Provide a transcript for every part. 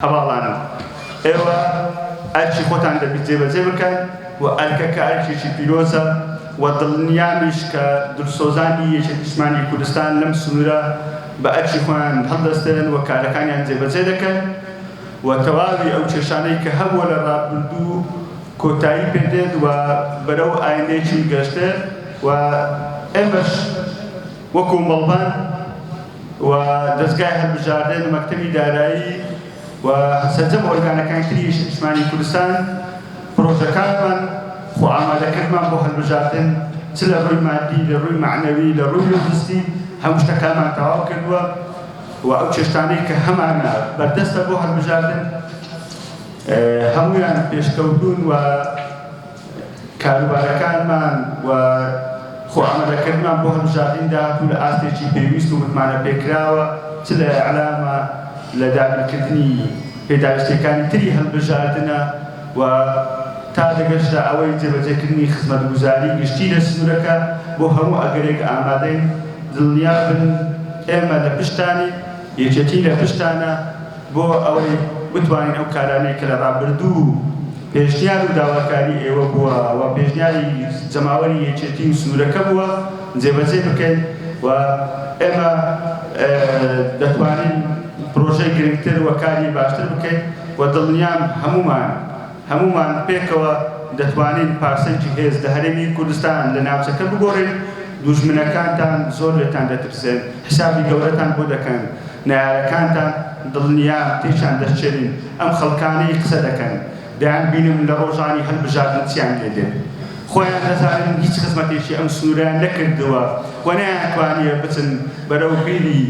هەواڵانم ئێوە ئەرکی خۆتان دەبێت جێبەجێ بکەن و ئەرکەکە ئەرکێکی پیرۆزە و دڵنیامیش کە دڵسۆزانی یەکێتیشمانی کوردستان لەم سنوورە بە ئەرکی خۆیان هەڵدەستێن و کارەکانیان جێبەجێ دەکەن و تەواوی ئەو کێشانەی کە هەبووە لە ڕابردوو کۆتایی پێدێت و بەرەو ئایندەیەکی گەشتێت و ئێمەش وەکو مەڵبان و دەستگای هەڵبژاردن مەکتەبی دارایی و سەرجەم ئۆرگانەکانی تری یەکێتیشمانی کوردستان پرۆژەکانمان خۆ ئامادەکردمان بۆ هەڵبژاردن چ لە ڕووی مادی لە ڕووی معنەوی لە ڕووی لۆجستیک هەموو شتەکانمان تەواو کردووە و ئەو چێشتانەی کە هەمانە بەردەستە بۆ هەڵبژاردن هەموویان پێشکەوتوون و کاروبارەکانمان و خۆ ئامادەکردمان بۆ هەڵبژاردن داهاتوو لە ئاستێکی پێویست و متمانە پێکراوە چ لە ئیعلامە لە دابینکردنی پێداویستیەکانی تری هەڵبژاردنە و تا دەگەشتە ئەوەی جێبەجێکردنی خزمەتگوزاری گشتی لە سنوورەکە بۆ هەموو ئەگەرێک ئامادەین دڵنیا بن ئێمە لە پشتانی یەکێتی لە پشتانە بۆ ئەوەی بتوانین ئەو کارانەی کە لە ڕابردوو پێشنیار و داواکاری ئێوە بووە و پێشنیاری جەماوەری یەکێتی و سنوورەکە بووە جێبەجێ بکەین و ئێمە دەتوانین پرۆژەی گرنگتر و کاری باشتر بکەین و دڵنیام هەمومان پێکەوە دەتوانین پارسەنجی هێز لە هەرێمی کوردستان لە ناوچەکە بگۆڕین دوژمنەکانتان زۆر لێتان دەترسێن حسابی گەورەتان بۆ دەکەن نایارەکانتان دڵنیام تێشان دەرچێنین ئەم خەڵکانەی قسە دەکەن دەیان بینم لە ڕۆژانی هەڵبژاردن چیان لێدێن خۆیان دەزانن هیچ خزمەتێکی ئەم سنوورەیان نەکردووە و نەیانتوانیە بچن بەرەو بیری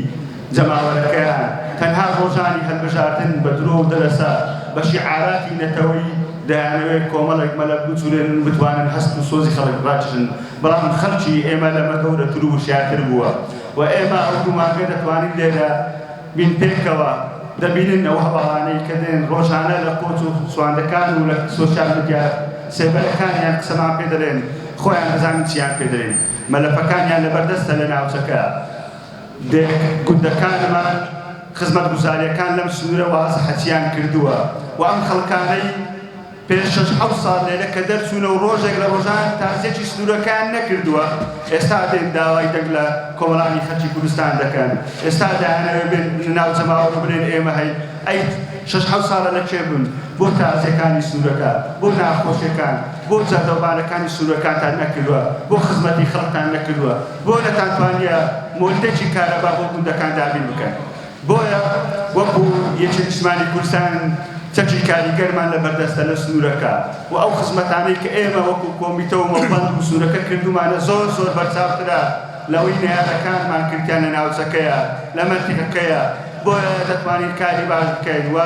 جەماوەرەکەیان تەنها ڕۆژانی هەڵبژاردن بە درۆ و دەرەسا بە شیعاراتی نەتەوەی دەیانەوێت کۆمەڵێک مەلەک بچورێن بتوانن هەست و سۆزی خەڵک ڕاکشن بەڵام خەڵکی ئێمە لەمە گەورەتر و وشیارتر بووە و ئێمە ئەو دوومانگە دەتوانین لێرە بین پێکەوە دەبینن ئەو هەواڵانەی کە دێن ڕۆژانە لە کۆچ و سواندەکان و لە سۆشیال میدیا سێبەرەکانیان قسەمان پێ دەڵێن خۆیان دەزانن چیان پێ دەڵێن مەلەفەکانیان لەبەردەستە لە ناوچەکە گوندەکانمان خزمەتگوزاریەکان لەم سنوورە وازە حەچیان کردووە و ئەم خەڵکانەی پێش 6-7 ساڵ لێرە کە دەرچوونە و ڕۆژێک لە ڕۆژان تازیەکی سنوورەکان نەکردووە ئێستا دێن داوای دەنگ لە کۆمەڵانی خەڵکی کوردستان دەکەن ئێستا دایانەوێت بێن ناو جەماوەڕ بنێن ئێمە هەین ئەی 6-7 ساڵە لەکێ بوون بۆ تازیەکانی سنوورەکە بۆ ناخۆشیەکان بۆ جەردەوبارەکانی سنوورەکانتان نەکردووە بۆ خزمەتی خەڵکتان نەکردووە بۆ نەتانتوانیە مۆلدێکی کارەبا بۆ گوندەکان دابین بکەن بۆیە وەکو یەکێتیشمانی کوردستان چەکی کاریگەرمان لەبەردەستە لە سنوورەکە و ئەو خزمەتانەی کە ئێمە وەکو کۆمیتە و مەڵبەند و سنوورەکە کردومانە زۆر بەرچاوترە لەوەی نەیارەکانمان کردیان لە ناوچەکەیە لە مەنتیقەکەیە بۆیە دەتوانین کاری باش بکەین و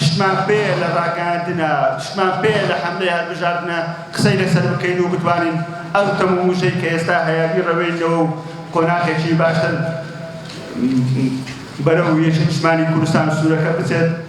شتمان پێ لە ڕاگەاندنە شتمان پێ لە حەملەی هەڵبژاردنە قسەی لەسەر بکەین و بتوانین ئەو تەموو وشەی کە ئێستا هەیە بیڕەوێنەوە و قۆناغێکی باشتر بەرەو یەکێتیشمانی کوردستان و سنوورەکە بچێت